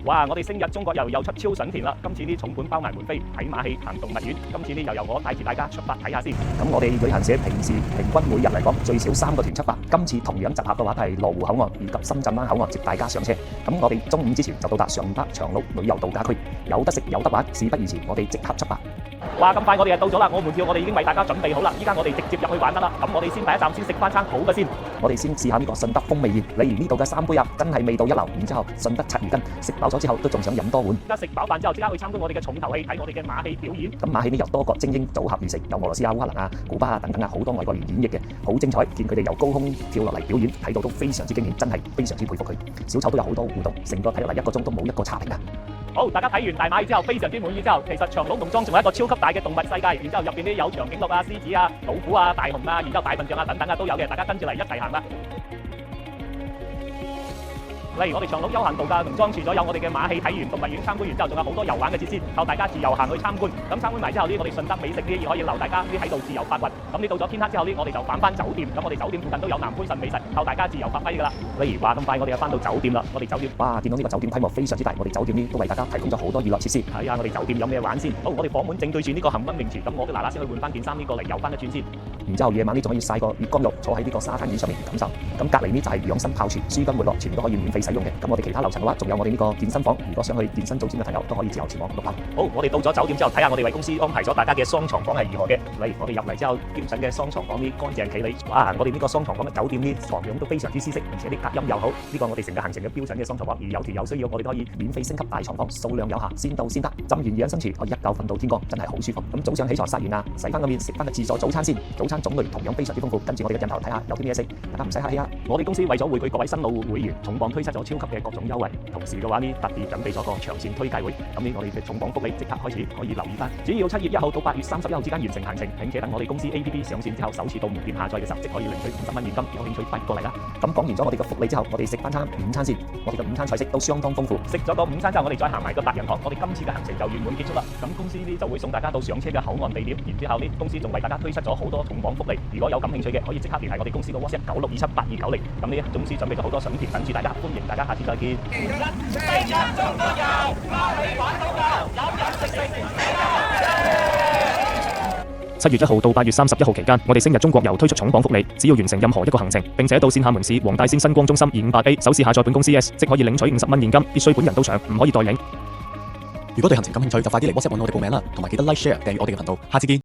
哇！我哋星日中國遊又出超筍田啦！今次啲重本包埋門飛，睇馬戲行動物園。今次呢又由我帶住大家出發睇下先。咁我哋旅行社平時平均每日嚟講最少3個團出發，今次同樣集合嘅話係羅湖口岸以及深圳灣口岸接大家上車。咁我哋中午之前就到達順德長鹿旅遊度假區，有得食有得玩，事不宜遲，我哋即刻出發。哇！咁快我哋就到咗啦，我門票我哋已經為大家準備好啦，依家我哋直接入去玩得啦。咁我哋先第一站先食翻餐好嘅先。我哋先試下呢個順德風味宴，例如呢度嘅3杯鴨真係味道一流，然之後順德鯽魚羹，食飽咗之後都仲想飲多碗。而家食飽飯之後，即刻去參觀我哋嘅重頭戲，睇我哋嘅馬戲表演。咁馬戲呢由多國精英組合而成，有俄羅斯啊、烏克蘭啊、古巴啊等等啊，好多外國人演繹嘅，好精彩。見佢哋由高空跳落嚟表演，睇到都非常之驚豔，真係非常之佩服佢。小丑都有好多互動，成個睇落嚟1個鐘都冇一個差評㗎。好，大家睇完大馬戲之後，非常之滿意之後，其實長隆農莊仲係一個超級大嘅動物世界，然之後入邊啲有長頸鹿啊、獅子啊、老虎啊、大雄啊，然之後大笨象啊等等啊都有嘅，大家跟住嚟一齊行啦。例如我哋長隆休閒度假農莊，除咗有我哋嘅馬戲睇完動物園參觀完之後，仲有好多遊玩嘅設施，靠大家自由行去參觀。咁參觀埋之後呢，我哋順德美食呢亦可以留大家啲喺度自由發掘。咁你到咗天黑之後呢，我哋就返翻酒店。咁我哋酒店附近都有南番順美食，靠大家自由發揮㗎啦。例如話咁快，我哋又翻到酒店啦。我哋酒店哇，見到呢個酒店規模非常之大，我哋酒店呢都為大家提供咗好多娛樂設施。睇下我哋酒店有咩玩先。好，我哋房門正對住呢個恆溫泳池，咁我都嗱嗱聲去換翻件衫呢個嚟遊翻一轉先。然之後夜晚呢仲可以曬個月光浴，坐喺呢個沙灘椅上面感受。咁隔離呢就係養生泡泉，舒筋活絡，全部都可以免費使用嘅。咁我哋其他樓層嘅話，仲有我哋呢個健身房，如果想去健身組織嘅朋友都可以自由前往碌下。好，我哋到咗酒店之後，睇下我哋為公司安排咗大家嘅雙床房係如何嘅。例如我哋入嚟之後，標準嘅雙床房啲乾淨企理，哇！我哋呢個雙床房嘅酒店啲床褥都非常之舒適，而且啲隔音又好。呢個我哋成個行程嘅標準嘅雙床房，而有條有需要，我哋都可以免費升級大床房，數量有限，先到先得。浸完養生池，可以一覺瞓到天光，真係好舒服。咁早上起床刷完啦，洗翻個面，食翻個自助早餐先。早餐種類同樣非常之豐富，跟住我哋嘅鏡頭睇下有啲咩食，大家唔使客氣啊！我哋公司為咗回饋各位新老會員，重磅推出咗超級嘅各種優惠，同時嘅話呢，特別準備咗個長線推介會。咁呢，我哋嘅重磅福利即刻開始，可以留意翻。只要7月1號到8月31號之間完成行程，並且等我哋公司 APP 上線之後，首次到門店下載嘅時候，即可以領取50蚊現金。有興趣快過嚟啦！咁講完咗我哋嘅福利之後，我哋食翻餐午餐先。我哋嘅午餐菜式都相當豐富。食咗個午餐之後，我哋再行埋個達仁堂。我哋今次嘅行程就圓滿結束啦。咁公司呢就會送大家到上車嘅口岸地點，然之後呢公司仲為大家推出咗好多重磅福利。如果有感興趣嘅，可以即刻聯繫我哋公司嘅 WhatsApp 96278290。咁呢公司準備咗好多筍田等住大家，歡迎大家下次再見。7月1號到8月31號期間，我哋星日中國遊推出重磅福利，只要完成任何一個行程，並且到線下門市黃大仙新光中心258A 首次下載本公司 S， 即可以領取50蚊現金，必須本人到場，唔可以代領。如果對行程感興趣，就快啲嚟 WhatsApp 揾我哋報名啦，同埋記得 Like、Share、訂閱我哋嘅頻道，下次見。